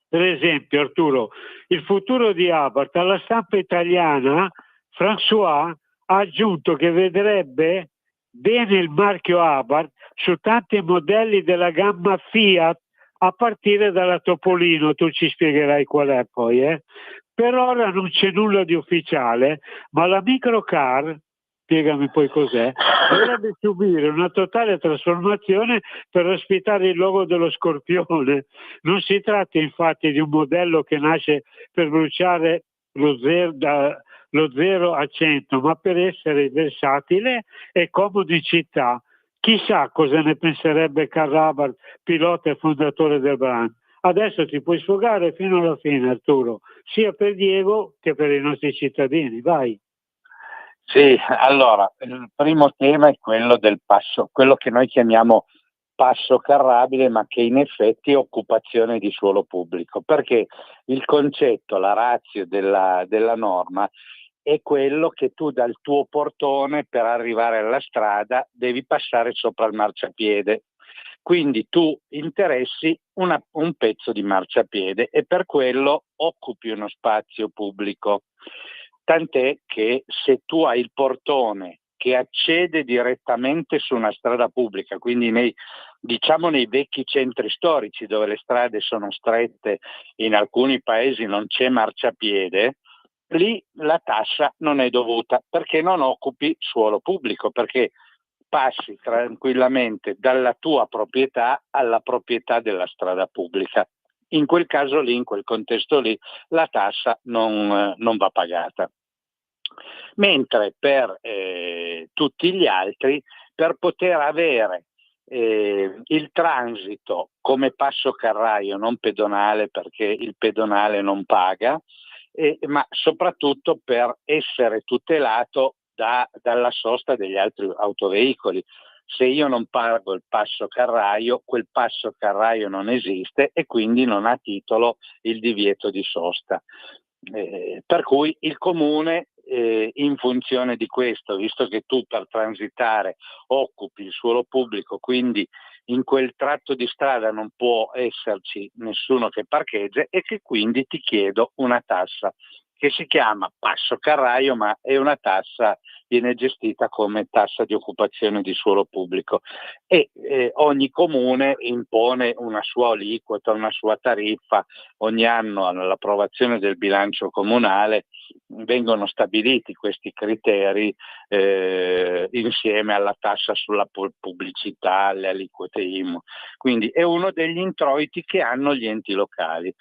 per esempio Arturo, il futuro di Abarth alla stampa italiana François ha aggiunto che vedrebbe bene il marchio Abarth su tanti modelli della gamma Fiat a partire dalla Topolino, tu ci spiegherai qual è poi. Per ora non c'è nulla di ufficiale, ma la microcar, spiegami poi cos'è, dovrebbe subire una totale trasformazione per ospitare il logo dello Scorpione. Non si tratta infatti di un modello che nasce per bruciare lo 0 a 100, ma per essere versatile e comodo in città. Chissà cosa ne penserebbe Karl Abarth, pilota e fondatore del brand. Adesso ti puoi sfogare fino alla fine, Arturo, sia per Diego che per i nostri cittadini. Vai. Sì, allora, il primo tema è quello del passo, quello che noi chiamiamo passo carrabile, ma che in effetti è occupazione di suolo pubblico, perché il concetto, la ratio della norma è quello che tu dal tuo portone per arrivare alla strada devi passare sopra il marciapiede. Quindi tu interessi un pezzo di marciapiede e per quello occupi uno spazio pubblico. Tant'è che se tu hai il portone che accede direttamente su una strada pubblica, quindi nei vecchi centri storici dove le strade sono strette, in alcuni paesi non c'è marciapiede, lì la tassa non è dovuta perché non occupi suolo pubblico, perché passi tranquillamente dalla tua proprietà alla proprietà della strada pubblica. In quel caso lì, in quel contesto lì, la tassa non va pagata. Mentre per tutti gli altri, per poter avere il transito come passo carraio, non pedonale, perché il pedonale non paga, ma soprattutto per essere tutelato dalla sosta degli altri autoveicoli. Se io non pago il passo carraio, quel passo carraio non esiste e quindi non ha titolo il divieto di sosta. Per cui il comune, in funzione di questo, visto che tu per transitare occupi il suolo pubblico, quindi in quel tratto di strada non può esserci nessuno che parcheggia, e che quindi ti chiedo una tassa che si chiama passo carraio, ma è una tassa, viene gestita come tassa di occupazione di suolo pubblico, e ogni comune impone una sua aliquota, una sua tariffa. Ogni anno all'approvazione del bilancio comunale vengono stabiliti questi criteri insieme alla tassa sulla pubblicità, alle aliquote IMU. Quindi è uno degli introiti che hanno gli enti locali.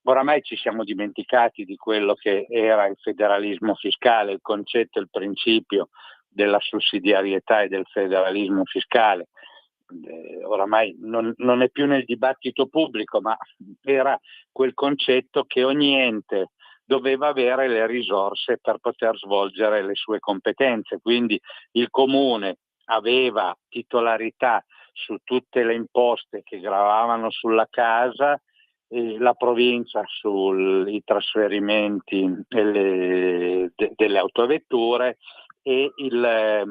Oramai ci siamo dimenticati di quello che era il federalismo fiscale, il concetto, il principio della sussidiarietà e del federalismo fiscale. Oramai non è più nel dibattito pubblico, ma era quel concetto che ogni ente doveva avere le risorse per poter svolgere le sue competenze. Quindi il comune aveva titolarità su tutte le imposte che gravavano sulla casa, la provincia sui trasferimenti delle autovetture, e le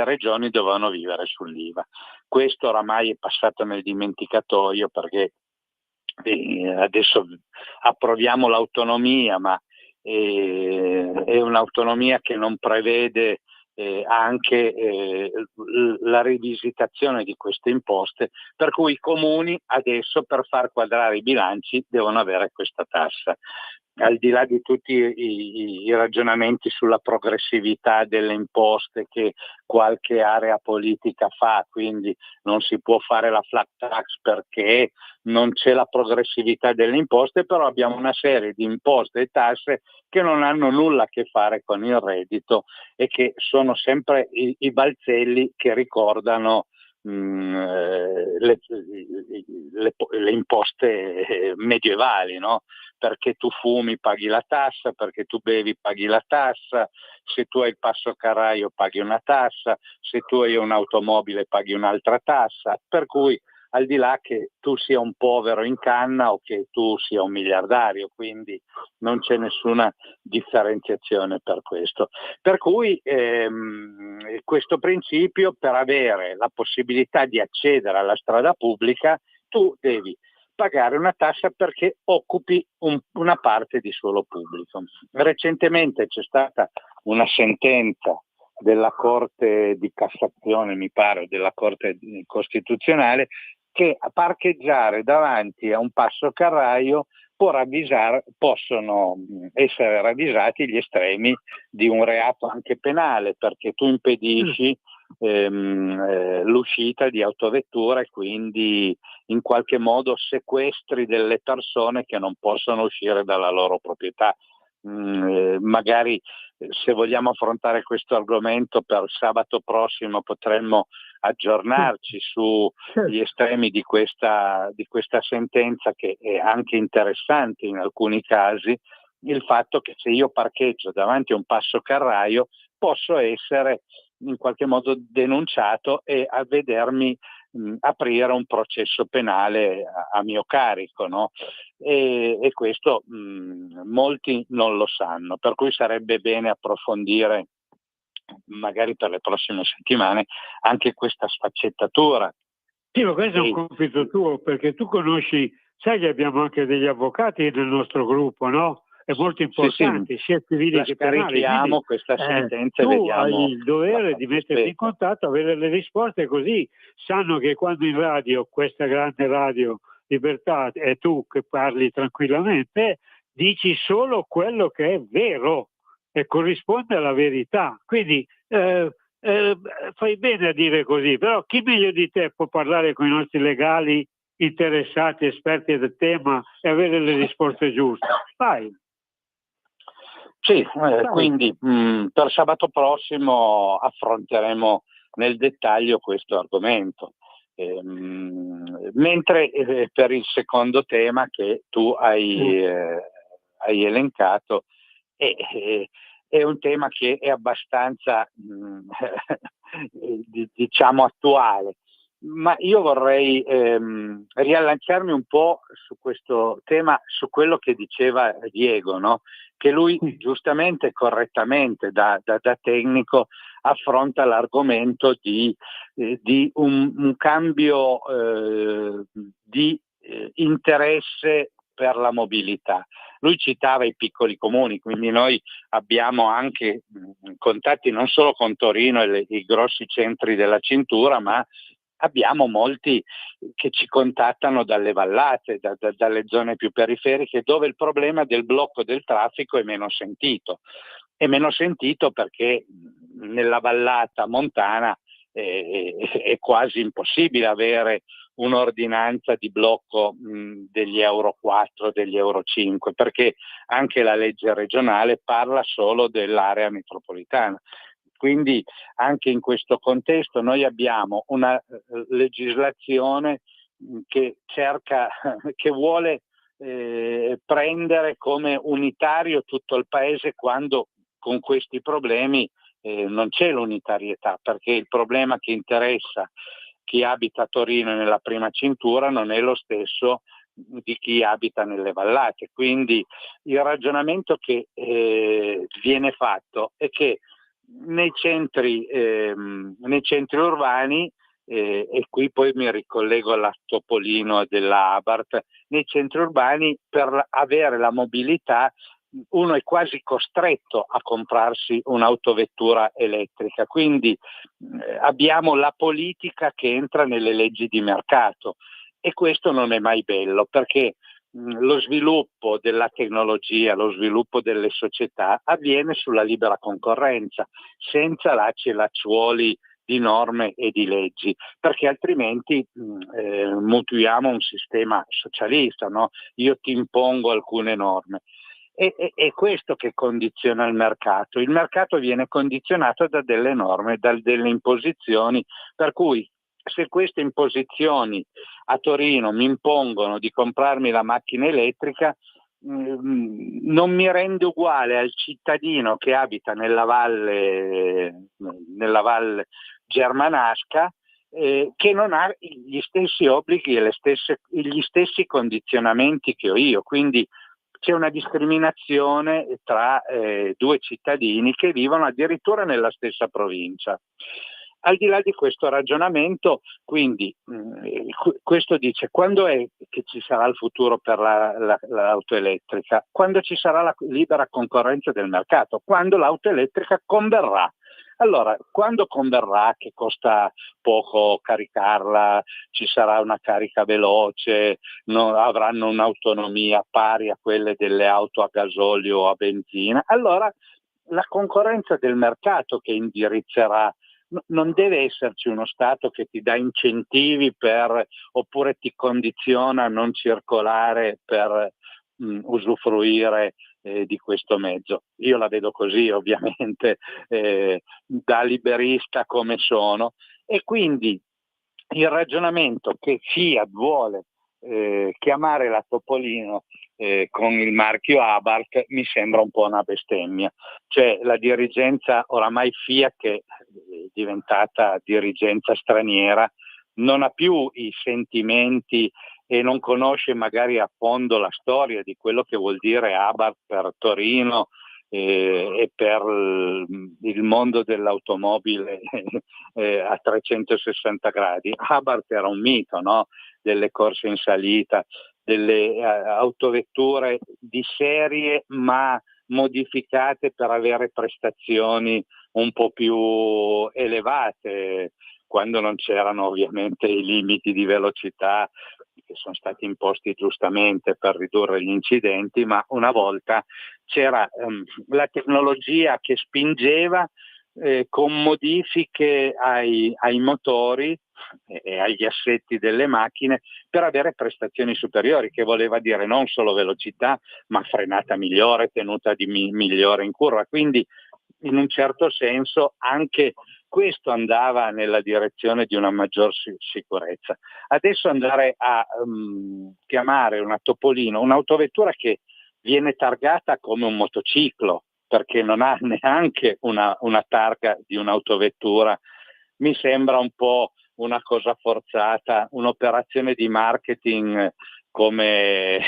regioni dovevano vivere sull'IVA. Questo oramai è passato nel dimenticatoio, perché adesso approviamo l'autonomia, ma è un'autonomia che non prevede anche la rivisitazione di queste imposte, per cui i comuni adesso, per far quadrare i bilanci, devono avere questa tassa. Al di là di tutti i ragionamenti sulla progressività delle imposte che qualche area politica fa, quindi non si può fare la flat tax perché non c'è la progressività delle imposte, però abbiamo una serie di imposte e tasse che non hanno nulla a che fare con il reddito e che sono sempre i balzelli che ricordano le imposte medievali, no? Perché tu fumi paghi la tassa, perché tu bevi paghi la tassa, se tu hai il passo carraio paghi una tassa, se tu hai un'automobile paghi un'altra tassa, per cui al di là che tu sia un povero in canna o che tu sia un miliardario, quindi non c'è nessuna differenziazione per questo. Per cui questo principio, per avere la possibilità di accedere alla strada pubblica, tu devi pagare una tassa perché occupi una parte di suolo pubblico. Recentemente c'è stata una sentenza della Corte di Cassazione, mi pare, della Corte Costituzionale, che a parcheggiare davanti a un passo carraio possono essere ravvisati gli estremi di un reato anche penale, perché tu impedisci l'uscita di autovetture e quindi in qualche modo sequestri delle persone che non possono uscire dalla loro proprietà. Magari se vogliamo affrontare questo argomento per sabato prossimo potremmo aggiornarci sugli estremi di questa sentenza, che è anche interessante in alcuni casi. Il fatto che se io parcheggio davanti a un passo carraio posso essere in qualche modo denunciato e a vedermi aprire un processo penale a mio carico, no? E questo molti non lo sanno, per cui sarebbe bene approfondire magari per le prossime settimane anche questa sfaccettatura. Sì, ma questo è un compito tuo, perché tu conosci, sai che abbiamo anche degli avvocati nel nostro gruppo, no? È molto importante, sia civili che penali. Scarichiamo questa sentenza e tu vediamo. Hai il dovere di metterti in contatto, avere le risposte, così sanno che quando in radio, questa grande radio Libertà, e tu che parli tranquillamente, dici solo quello che è vero e corrisponde alla verità. Quindi fai bene a dire così, però chi meglio di te può parlare con i nostri legali interessati, esperti del tema e avere le risposte giuste? Vai. Sì, quindi per sabato prossimo affronteremo nel dettaglio questo argomento. Mentre per il secondo tema che tu hai elencato è un tema che è abbastanza diciamo attuale, ma io vorrei riallacciarmi un po' su questo tema, su quello che diceva Diego, no? Che lui giustamente e correttamente da tecnico affronta l'argomento di un cambio di interesse per la mobilità. Lui citava i piccoli comuni, quindi noi abbiamo anche contatti non solo con Torino e i grossi centri della cintura, ma abbiamo molti che ci contattano dalle vallate, dalle zone più periferiche, dove il problema del blocco del traffico è meno sentito. È meno sentito perché nella vallata montana è quasi impossibile avere un'ordinanza di blocco degli Euro 4, degli Euro 5, perché anche la legge regionale parla solo dell'area metropolitana. Quindi anche in questo contesto noi abbiamo una legislazione che vuole prendere come unitario tutto il paese, quando con questi problemi non c'è l'unitarietà, perché il problema che interessa chi abita a Torino nella prima cintura non è lo stesso di chi abita nelle vallate. Quindi il ragionamento che viene fatto è che nei centri urbani, e qui poi mi ricollego alla Topolino della Abarth, nei centri urbani per avere la mobilità uno è quasi costretto a comprarsi un'autovettura elettrica, quindi abbiamo la politica che entra nelle leggi di mercato, e questo non è mai bello, perché lo sviluppo della tecnologia, lo sviluppo delle società avviene sulla libera concorrenza, senza lacci e lacciuoli di norme e di leggi, perché altrimenti mutuiamo un sistema socialista, no? Io ti impongo alcune norme. È questo che condiziona il mercato. Il mercato viene condizionato da delle norme, da delle imposizioni, per cui se queste imposizioni a Torino mi impongono di comprarmi la macchina elettrica, non mi rende uguale al cittadino che abita nella valle germanasca, che non ha gli stessi obblighi e gli stessi condizionamenti che ho io. Quindi c'è una discriminazione tra due cittadini che vivono addirittura nella stessa provincia. Al di là di questo ragionamento, quindi questo dice: quando è che ci sarà il futuro per l'auto elettrica? Quando ci sarà la libera concorrenza del mercato, quando l'auto elettrica converrà. Allora, quando converrà, che costa poco caricarla, ci sarà una carica veloce, avranno un'autonomia pari a quelle delle auto a gasolio o a benzina, allora la concorrenza del mercato che indirizzerà. Non deve esserci uno Stato che ti dà incentivi oppure ti condiziona a non circolare per usufruire di questo mezzo. Io la vedo così, ovviamente, da liberista come sono, e quindi il ragionamento che Fiat vuole chiamare la Topolino con il marchio Abarth mi sembra un po' una bestemmia. Cioè, la dirigenza oramai Fiat, che è diventata dirigenza straniera, non ha più i sentimenti e non conosce magari a fondo la storia di quello che vuol dire Abarth per Torino e per il mondo dell'automobile a 360 gradi. Abarth era un mito, no? Delle corse in salita, delle autovetture di serie ma modificate per avere prestazioni un po' più elevate, quando non c'erano ovviamente i limiti di velocità che sono stati imposti giustamente per ridurre gli incidenti, ma una volta c'era la tecnologia che spingeva con modifiche ai motori e agli assetti delle macchine per avere prestazioni superiori, che voleva dire non solo velocità, ma frenata migliore, tenuta migliore in curva. Quindi in un certo senso anche questo andava nella direzione di una maggior sicurezza. Adesso andare a chiamare una Topolino, un'autovettura che viene targata come un motociclo, perché non ha neanche una targa di un'autovettura, mi sembra un po' una cosa forzata, un'operazione di marketing come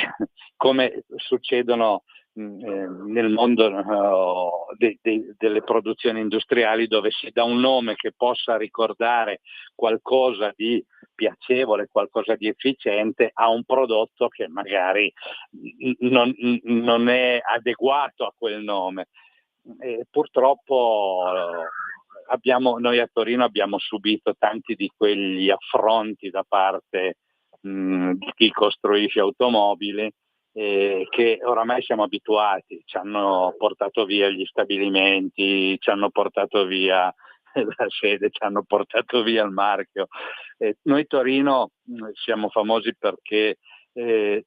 succedono nel mondo delle produzioni industriali, dove si dà un nome che possa ricordare qualcosa di piacevole, qualcosa di efficiente a un prodotto che magari non è adeguato a quel nome. E purtroppo noi a Torino abbiamo subito tanti di quegli affronti da parte di chi costruisce automobili, che oramai siamo abituati. Ci hanno portato via gli stabilimenti, ci hanno portato via la sede, ci hanno portato via il marchio. Noi Torino siamo famosi perché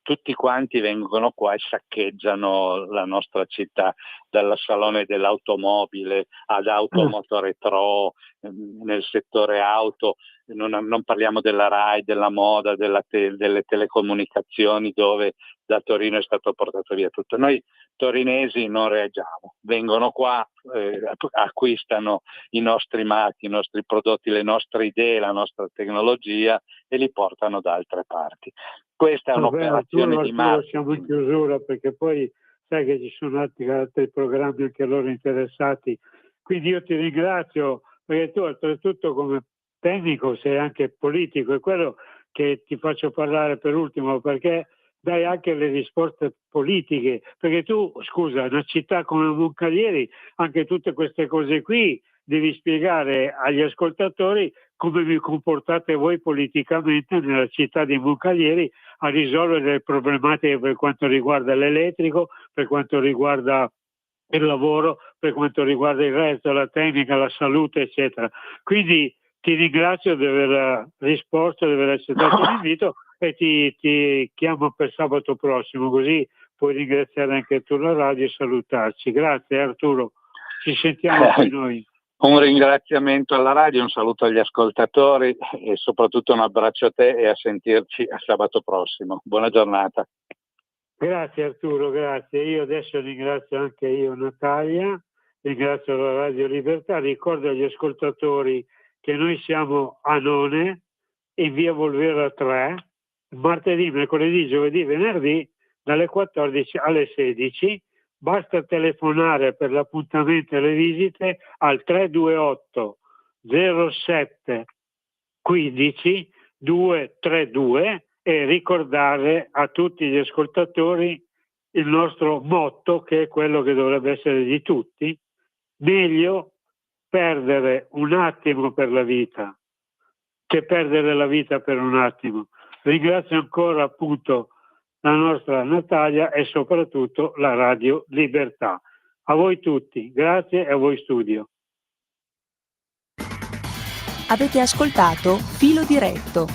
tutti quanti vengono qua e saccheggiano la nostra città, dal Salone dell'Automobile ad Automoto Retro, nel settore auto, non parliamo della RAI, della moda, delle telecomunicazioni, dove da Torino è stato portato via tutto. Noi torinesi non reagiamo, vengono qua, acquistano i nostri marchi, i nostri prodotti, le nostre idee, la nostra tecnologia e li portano da altre parti. Questa è un'operazione di marketing. Siamo in chiusura, perché poi sai che ci sono altri programmi anche loro interessati, quindi io ti ringrazio, perché tu oltretutto come tecnico sei anche politico, è quello che ti faccio parlare per ultimo, perché dai anche le risposte politiche, perché tu, scusa, una città come Moncalieri, anche tutte queste cose qui devi spiegare agli ascoltatori come vi comportate voi politicamente nella città di Moncalieri a risolvere le problematiche per quanto riguarda l'elettrico, per quanto riguarda il lavoro, per quanto riguarda il resto, la tecnica, la salute, eccetera. Quindi ti ringrazio di aver risposto, di aver accettato l'invito, e ti chiamo per sabato prossimo, così puoi ringraziare anche tu la radio e salutarci. Grazie Arturo, ci sentiamo anche noi. Un ringraziamento alla radio, un saluto agli ascoltatori e soprattutto un abbraccio a te, e a sentirci a sabato prossimo. Buona giornata. Grazie Arturo, grazie. Io adesso ringrazio anche io Natalia, ringrazio la Radio Libertà, ricordo agli ascoltatori che noi siamo a None, in via Volvera 3, martedì, mercoledì, giovedì, venerdì, dalle 14 alle 16. Basta telefonare per l'appuntamento e le visite al 328 07 15 232 e ricordare a tutti gli ascoltatori il nostro motto, che è quello che dovrebbe essere di tutti: meglio perdere un attimo per la vita che perdere la vita per un attimo. Ringrazio ancora appunto la nostra Natalia e soprattutto la Radio Libertà. A voi tutti, grazie, e a voi studio. Avete ascoltato Filo Diretto.